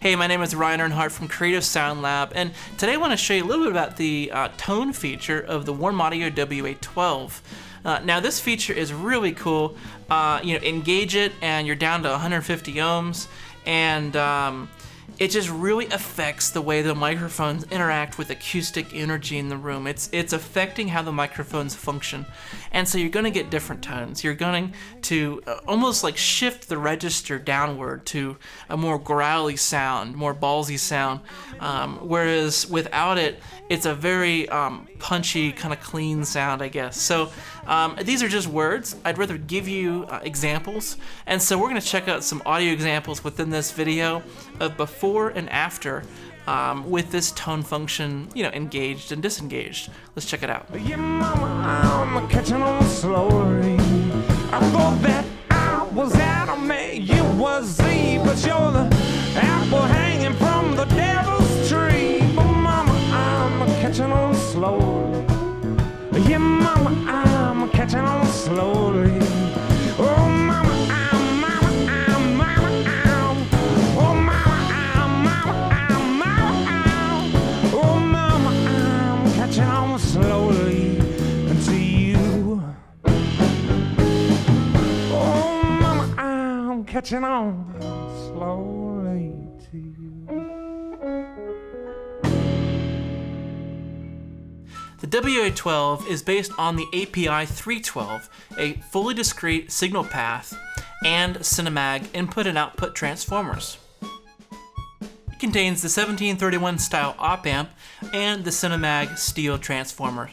Hey, my name is Ryan Earnhardt from Creative Sound Lab, and today I want to show you a little bit about the tone feature of the Warm Audio WA12. Now this feature is really cool. Engage it and you're down to 150 ohms, and it just really affects the way the microphones interact with acoustic energy in the room. It's affecting how the microphones function. And so you're going to get different tones. You're going to almost like shift the register downward to a more growly sound, more ballsy sound. Whereas without it, it's a very punchy, kind of clean sound, I guess. So these are just words. I'd rather give you examples. And so we're going to check out some audio examples within this video of before and after with this tone function, engaged and disengaged. Let's check it out. Yeah, mama, I'm catching on slowly. I thought that I was Adam, you was Eve, but you're the apple hanging from the devil's tree. But mama, I'm catching on slowly. Yeah, mama, I'm catching on slowly. Oh, mama, slowly to you. Oh, mama, I'm catching on slowly to you. The WA12 is based on the API 312, a fully discrete signal path, and Cinemag input and output transformers. It contains the 1731 style op amp and the Cinemag steel transformer.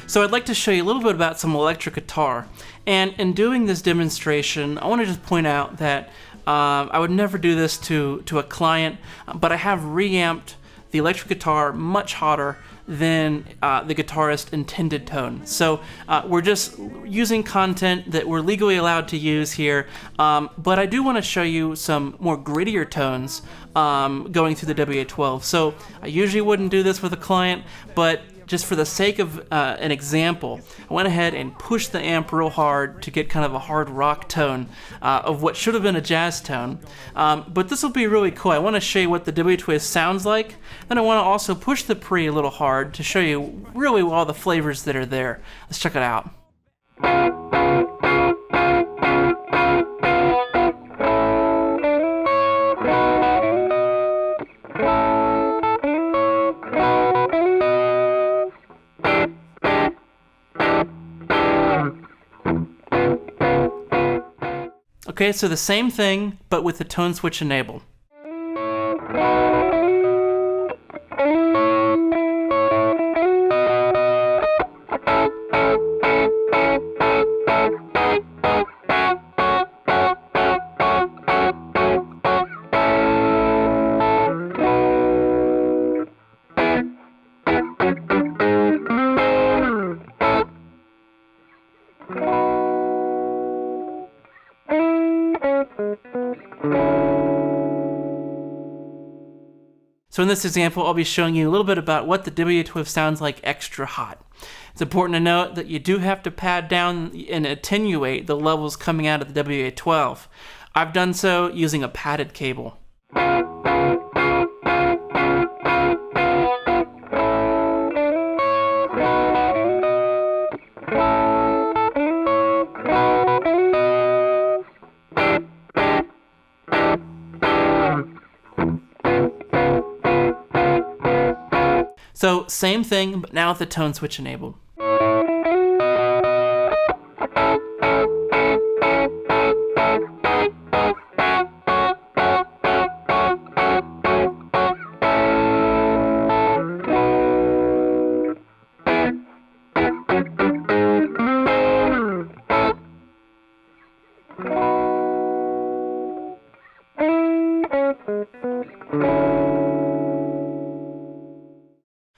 So I'd like to show you a little bit about some electric guitar. And in doing this demonstration, I want to just point out that I would never do this to a client, but I have reamped the electric guitar much hotter than the guitarist intended tone. So we're just using content that we're legally allowed to use here, but I do want to show you some more grittier tones going through the WA12. So I usually wouldn't do this with a client, but just for the sake of an example, I went ahead and pushed the amp real hard to get kind of a hard rock tone of what should have been a jazz tone. But this will be really cool. I want to show you what the WA12 sounds like. Then I want to also push the pre a little hard to show you really all the flavors that are there. Let's check it out. Okay, so the same thing, but with the tone switch enabled. So in this example, I'll be showing you a little bit about what the WA12 sounds like extra hot. It's important to note that you do have to pad down and attenuate the levels coming out of the WA12. I've done so using a padded cable. So same thing, but now with the tone switch enabled.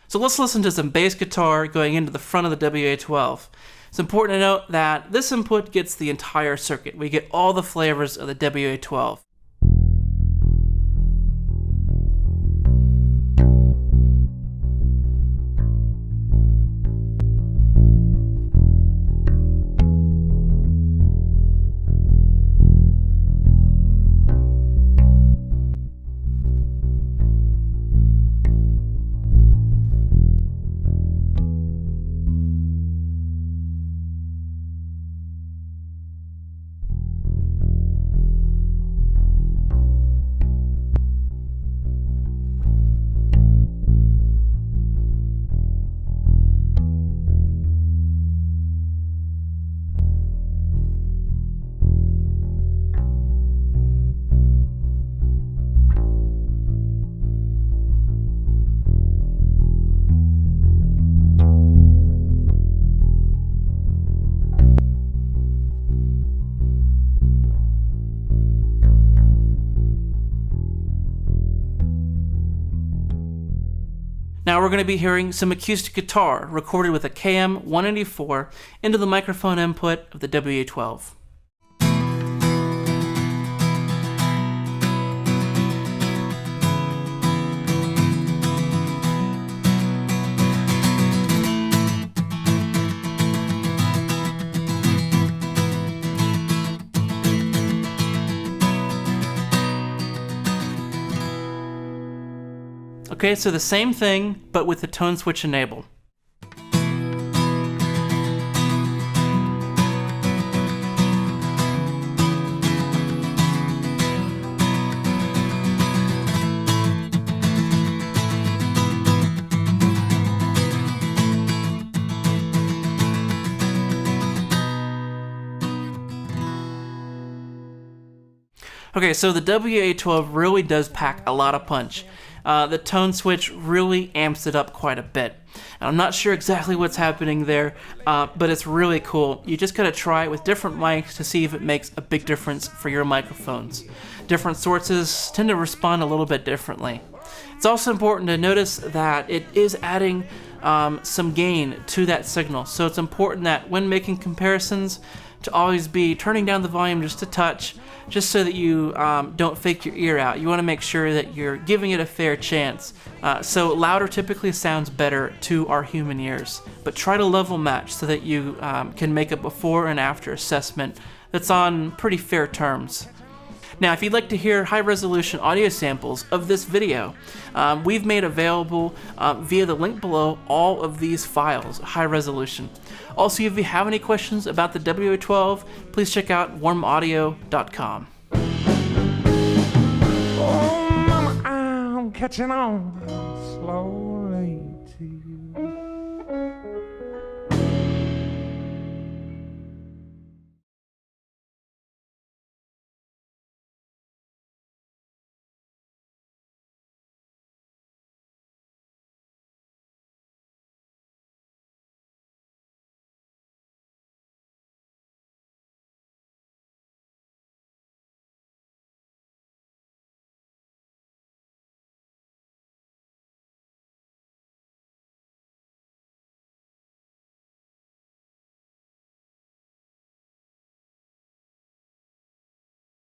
So let's listen to some bass guitar going into the front of the WA12. It's important to note that this input gets the entire circuit. We get all the flavors of the WA12. Now we're going to be hearing some acoustic guitar recorded with a KM184 into the microphone input of the WA12. Okay, so the same thing, but with the tone switch enabled. Okay, so the WA12 really does pack a lot of punch. The tone switch really amps it up quite a bit. And I'm not sure exactly what's happening there, but it's really cool. You just gotta try it with different mics to see if it makes a big difference for your microphones. Different sources tend to respond a little bit differently. It's also important to notice that it is adding some gain to that signal, so it's important that when making comparisons to always be turning down the volume just a touch, just so that you don't fake your ear out. You want to make sure that you're giving it a fair chance. So louder typically sounds better to our human ears, but try to level match so that you can make a before and after assessment that's on pretty fair terms. Now, if you'd like to hear high-resolution audio samples of this video, we've made available via the link below all of these files, high-resolution. Also, if you have any questions about the WA12, please check out warmaudio.com. Oh, mama, I'm catching on slowly to you.